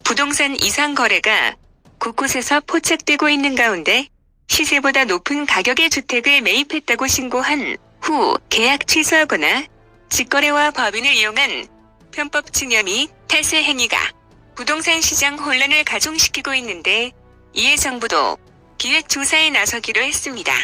부동산 이상 거래가 곳곳에서 포착되고 있는 가운데 시세보다 높은 가격의 주택을 매입했다고 신고한 후 계약 취소하거나 직거래와 법인을 이용한 편법 증여 및 탈세 행위가 부동산 시장 혼란을 가중시키고 있는데, 이에 정부도 기획 조사에 나서기로 했습니다.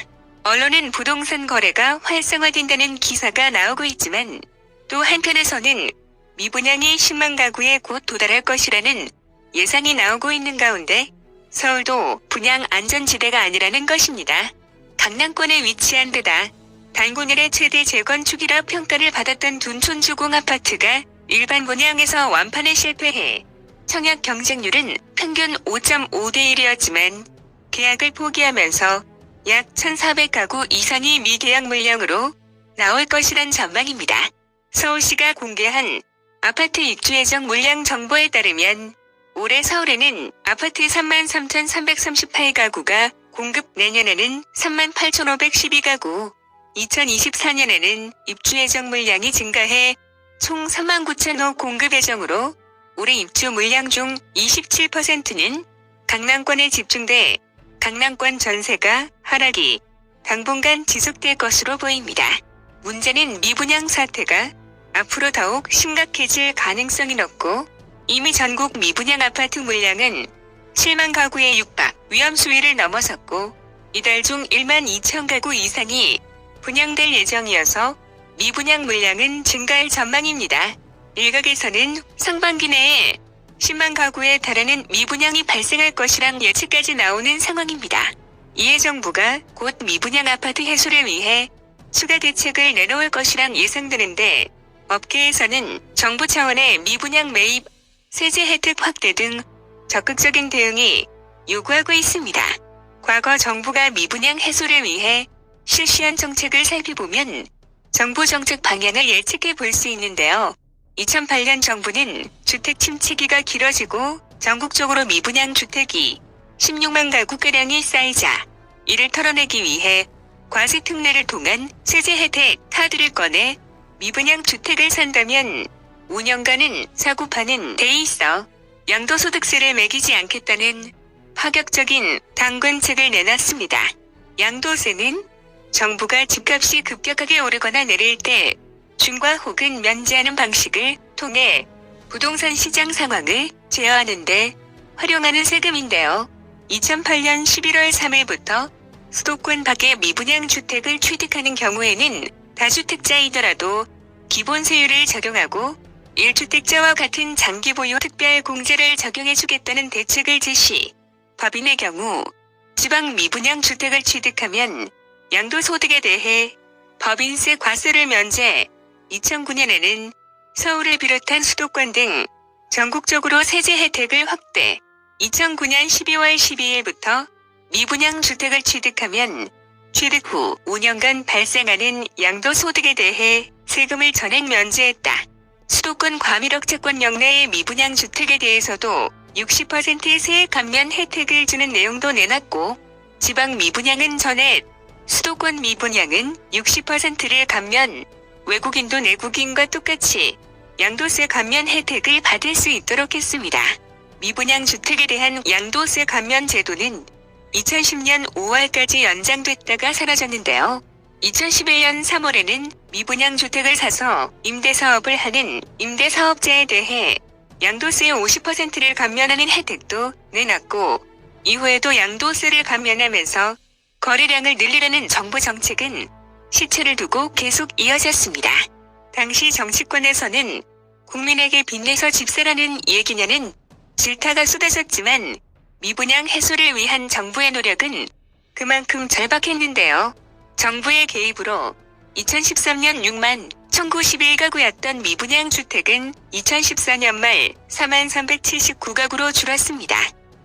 언론은 부동산 거래가 활성화된다는 기사가 나오고 있지만, 또 한편에서는 미분양이 10만 가구에 곧 도달할 것이라는 예상이 나오고 있는 가운데 서울도 분양 안전지대가 아니라는 것입니다. 강남권에 위치한 데다 단군일의 최대 재건축이라 평가를 받았던 둔촌주공 아파트가 일반 분양에서 완판에 실패해 청약 경쟁률은 평균 5.5대 1이었지만 계약을 포기하면서 약 1,400가구 이상이 미계약 물량으로 나올 것이란 전망입니다. 서울시가 공개한 아파트 입주 예정 물량 정보에 따르면 올해 서울에는 아파트 33,338가구가 공급, 내년에는 38,512가구, 2024년에는 입주 예정 물량이 증가해 총 39,000호 공급 예정으로 올해 입주 물량 중 27%는 강남권에 집중돼 강남권 전세가 하락이 당분간 지속될 것으로 보입니다. 문제는 미분양 사태가 앞으로 더욱 심각해질 가능성이 높고, 이미 전국 미분양 아파트 물량은 7만 가구에 육박, 위험 수위를 넘어섰고 이달 중 1만 2천 가구 이상이 분양될 예정이어서 미분양 물량은 증가할 전망입니다. 일각에서는 상반기 내에 10만 가구에 달하는 미분양이 발생할 것이란 예측까지 나오는 상황입니다. 이에 정부가 곧 미분양 아파트 해소를 위해 추가 대책을 내놓을 것이란 예상되는데, 업계에서는 정부 차원의 미분양 매입, 세제 혜택 확대 등 적극적인 대응이 요구하고 있습니다. 과거 정부가 미분양 해소를 위해 실시한 정책을 살펴보면 정부 정책 방향을 예측해 볼 수 있는데요. 2008년 정부는 주택 침체기가 길어지고 전국적으로 미분양 주택이 16만 가구가량이 쌓이자 이를 털어내기 위해 과세 특례를 통한 세제 혜택 카드를 꺼내 미분양 주택을 산다면 5년간은 사고파는 데 있어 양도소득세를 매기지 않겠다는 파격적인 당근책을 내놨습니다. 양도세는 정부가 집값이 급격하게 오르거나 내릴 때 중과 혹은 면제하는 방식을 통해 부동산 시장 상황을 제어하는 데 활용하는 세금인데요. 2008년 11월 3일부터 수도권 밖의 미분양 주택을 취득하는 경우에는 다주택자이더라도 기본세율을 적용하고 1주택자와 같은 장기 보유 특별 공제를 적용해주겠다는 대책을 제시. 법인의 경우 지방 미분양 주택을 취득하면 양도소득에 대해 법인세 과세를 면제. 2009년에는 서울을 비롯한 수도권 등 전국적으로 세제 혜택을 확대. 2009년 12월 12일부터 미분양 주택을 취득하면 취득 후 5년간 발생하는 양도소득에 대해 세금을 전액 면제했다. 수도권 과밀억 채권역 내의 미분양 주택에 대해서도 60%의 세액 감면 혜택을 주는 내용도 내놨고, 지방 미분양은 전액, 수도권 미분양은 60%를 감면, 외국인도 내국인과 똑같이 양도세 감면 혜택을 받을 수 있도록 했습니다. 미분양 주택에 대한 양도세 감면 제도는 2010년 5월까지 연장됐다가 사라졌는데요. 2011년 3월에는 미분양 주택을 사서 임대사업을 하는 임대사업자에 대해 양도세 50%를 감면하는 혜택도 내놨고, 이후에도 양도세를 감면하면서 거래량을 늘리려는 정부 정책은 시초를 두고 계속 이어졌습니다. 당시 정치권에서는 국민에게 빚내서 집사라는 얘기냐는 질타가 쏟아졌지만 미분양 해소를 위한 정부의 노력은 그만큼 절박했는데요. 정부의 개입으로 2013년 6만 1,091가구였던 미분양 주택은 2014년 말 4만 379가구로 줄었습니다.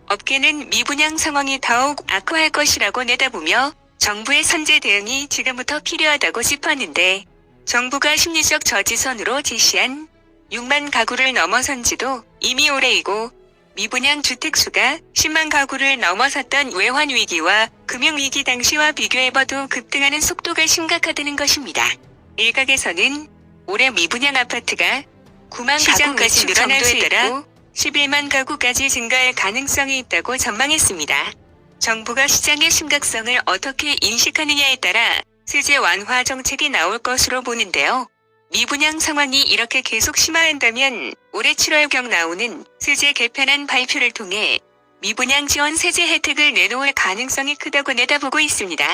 업계는 미분양 상황이 더욱 악화할 것이라고 내다보며 정부의 선제 대응이 지금부터 필요하다고 짚었는데, 정부가 심리적 저지선으로 제시한 6만 가구를 넘어선 지도 이미 오래이고, 미분양 주택 수가 10만 가구를 넘어섰던 외환위기와 금융위기 당시와 비교해봐도 급등하는 속도가 심각하다는 것입니다. 일각에서는 올해 미분양 아파트가 9만 가구까지 늘어날 수 있고, 11만 가구까지 증가할 가능성이 있다고 전망했습니다. 정부가 시장의 심각성을 어떻게 인식하느냐에 따라 세제 완화 정책이 나올 것으로 보는데요. 미분양 상황이 이렇게 계속 심화한다면 올해 7월경 나오는 세제 개편안 발표를 통해 미분양 지원 세제 혜택을 내놓을 가능성이 크다고 내다보고 있습니다.